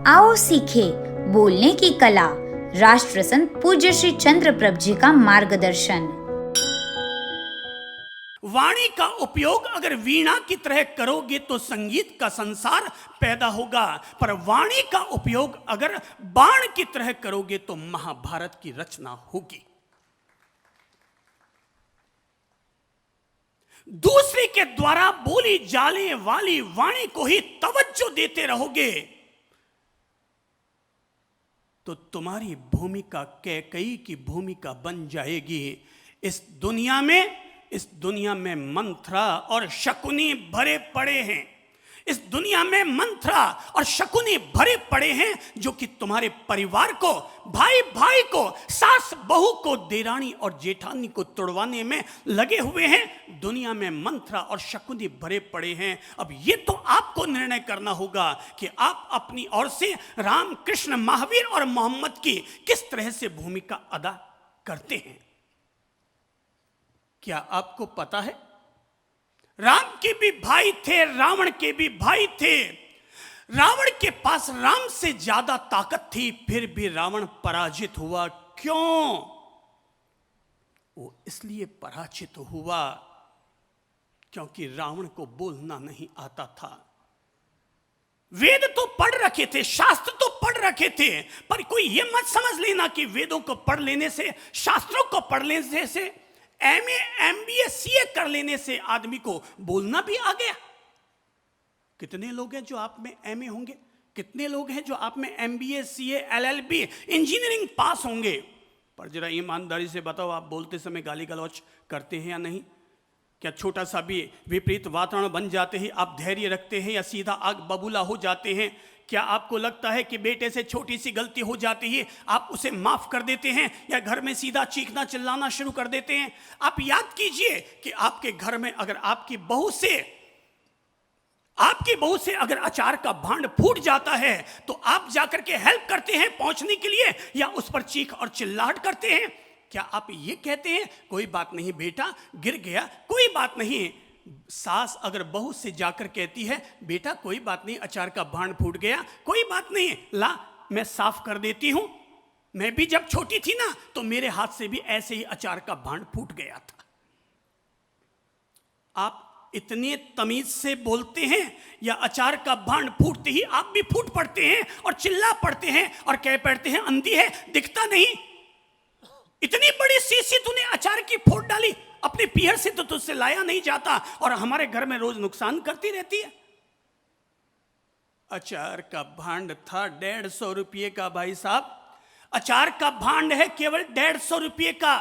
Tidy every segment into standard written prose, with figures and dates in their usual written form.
आओ सीखे बोलने की कला। राष्ट्र संत पूज्य श्री चंद्र प्रभ जी का मार्गदर्शन। वाणी का उपयोग अगर वीणा की तरह करोगे तो संगीत का संसार पैदा होगा, पर वाणी का उपयोग अगर बाण की तरह करोगे तो महाभारत की रचना होगी। दूसरे के द्वारा बोली जाने वाली वाणी को ही तवज्जो देते रहोगे तो तुम्हारी भूमिका कैकई की भूमिका बन जाएगी। इस दुनिया में मंत्रा और शकुनी भरे पड़े हैं। इस दुनिया में मंत्रा और शकुनी भरे पड़े हैं जो कि तुम्हारे परिवार को, भाई भाई को, सास बहू को, देरानी और जेठानी को तोड़वाने में लगे हुए हैं। दुनिया में मंत्रा और शकुनी भरे पड़े हैं। अब ये तो आपको निर्णय करना होगा कि आप अपनी ओर से राम, कृष्ण, महावीर और मोहम्मद की किस तरह से भूमिका अदा करते हैं। क्या आपको पता है, राम के भी भाई थे, रावण के भी भाई थे। रावण के पास राम से ज्यादा ताकत थी, फिर भी रावण पराजित हुआ। क्यों? वो इसलिए पराजित हुआ क्योंकि रावण को बोलना नहीं आता था। वेद तो पढ़ रखे थे, शास्त्र तो पढ़ रखे थे, पर कोई ये मत समझ लेना कि वेदों को पढ़ लेने से, शास्त्रों को पढ़ लेने से, एमए, एमबीए, सीए कर लेने से आदमी को बोलना भी आ गया। कितने लोग हैं जो आप में एमए होंगे? कितने लोग हैं जो आप में MBA, CA, LLB, engineering pass होंगे? पर जरा ईमानदारी से बताओ, आप बोलते समय गाली गलौच करते हैं या नहीं? क्या छोटा सा भी विपरीत वातावरण बन जाते ही आप धैर्य रखते हैं या सीधा आग बबूला हो जाते हैं? क्या आपको लगता है कि बेटे से छोटी सी गलती हो जाती है आप उसे माफ कर देते हैं या घर में सीधा चीखना चिल्लाना शुरू कर देते हैं? आप याद कीजिए कि आपके घर में अगर आपकी बहू से अगर अचार का भांड फूट जाता है तो आप जाकर के हेल्प करते हैं पहुंचने के लिए, या उस पर चीख और चिल्लाहट करते हैं? क्या आप ये कहते हैं कोई बात नहीं बेटा, गिर गया, कोई बात नहीं? सास अगर बहू से जाकर कहती है बेटा कोई बात नहीं, अचार का भांड फूट गया, कोई बात नहीं, ला मैं साफ कर देती हूं, मैं भी जब छोटी थी ना तो मेरे हाथ से भी ऐसे ही अचार का भांड फूट गया था। आप इतने तमीज से बोलते हैं या अचार का भांड फूटते ही आप भी फूट पड़ते हैं और चिल्ला पड़ते हैं और कह पड़ते हैं अंधी है, दिखता नहीं? इतनी बड़ी शीशी तूने अचार की फोड़ डाली, अपने पीहर से तो तुझसे लाया नहीं जाता और हमारे घर में रोज नुकसान करती रहती है। अचार का भांड था 150 रुपये का भाई साहब। अचार का भांड है केवल 150 रुपये का।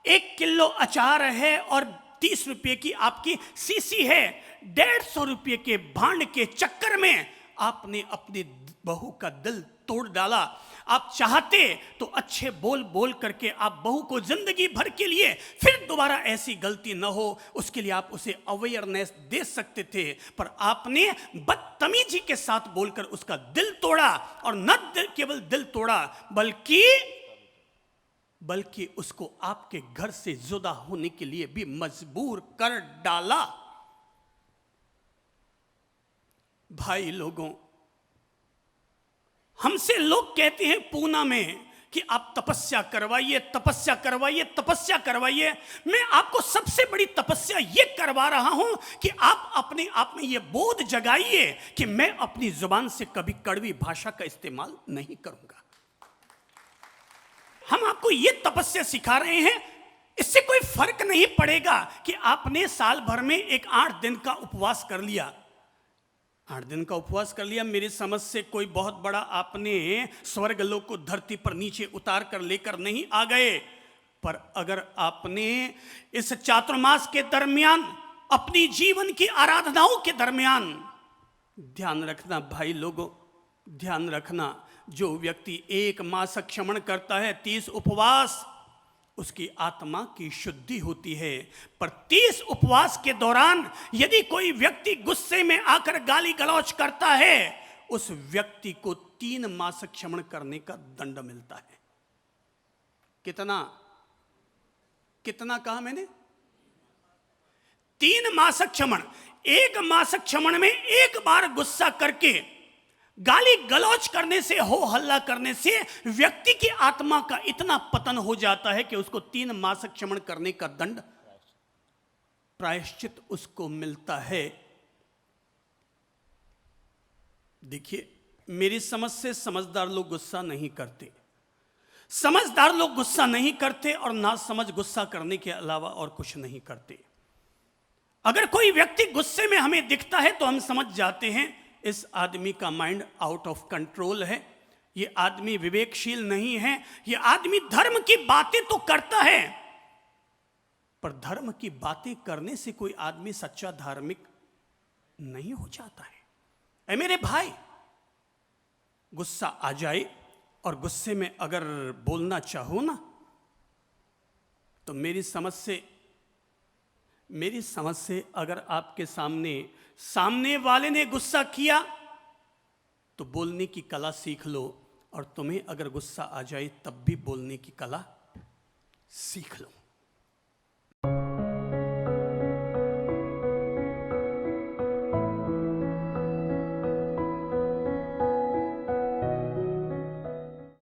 1 किलो अचार है और 30 रुपये की आपकी शीशी है। 150 रुपये के भांड के चक्कर में आपने अपनी बहू का दिल तोड़ डाला। आप चाहते तो अच्छे बोल बोल करके आप बहू को जिंदगी भर के लिए फिर दोबारा ऐसी गलती न हो उसके लिए आप उसे अवेयरनेस दे सकते थे, पर आपने बदतमीजी के साथ बोलकर उसका दिल तोड़ा। और न केवल दिल तोड़ा बल्कि उसको आपके घर से जुदा होने के लिए भी मजबूर कर डाला। भाई लोगों, हमसे लोग कहते हैं पूना में कि आप तपस्या करवाइए, तपस्या करवाइए, तपस्या करवाइए। मैं आपको सबसे बड़ी तपस्या यह करवा रहा हूं कि आप अपने आप में यह बोध जगाइए कि मैं अपनी जुबान से कभी कड़वी भाषा का इस्तेमाल नहीं करूंगा। हम आपको यह तपस्या सिखा रहे हैं। इससे कोई फर्क नहीं पड़ेगा कि आपने साल भर में एक 8 दिन का उपवास कर लिया। 8 दिन का उपवास कर लिया, मेरी समझ से कोई बहुत बड़ा आपने स्वर्ग लोक को धरती पर नीचे उतार कर लेकर नहीं आ गए। पर अगर आपने इस चातुर्मास के दरमियान, अपनी जीवन की आराधनाओं के दरमियान, ध्यान रखना भाई लोगों, ध्यान रखना, जो व्यक्ति 1 मास क्षमण करता है, 30 उपवास, उसकी आत्मा की शुद्धि होती है। पर 30 उपवास के दौरान यदि कोई व्यक्ति गुस्से में आकर गाली गलौच करता है, उस व्यक्ति को 3 मास क्षमण करने का दंड मिलता है। कितना कहा मैंने? 3 मास क्षमण। 1 मास क्षमण में 1 बार गुस्सा करके गाली गलौज करने से, हो हल्ला करने से व्यक्ति की आत्मा का इतना पतन हो जाता है कि उसको 3 मास क्षमण करने का दंड, प्रायश्चित उसको मिलता है। देखिए, मेरी समझ से समझदार लोग गुस्सा नहीं करते, समझदार लोग गुस्सा नहीं करते, और ना समझ गुस्सा करने के अलावा और कुछ नहीं करते। अगर कोई व्यक्ति गुस्से में हमें दिखता है तो हम समझ जाते हैं इस आदमी का माइंड आउट ऑफ कंट्रोल है, ये आदमी विवेकशील नहीं है, ये आदमी धर्म की बातें तो करता है, पर धर्म की बातें करने से कोई आदमी सच्चा धार्मिक नहीं हो जाता है। ऐ मेरे भाई, गुस्सा आ जाए और गुस्से में अगर बोलना चाहो ना, तो मेरी समझ से अगर आपके सामने वाले ने गुस्सा किया तो बोलने की कला सीख लो, और तुम्हें अगर गुस्सा आ जाए तब भी बोलने की कला सीख लो।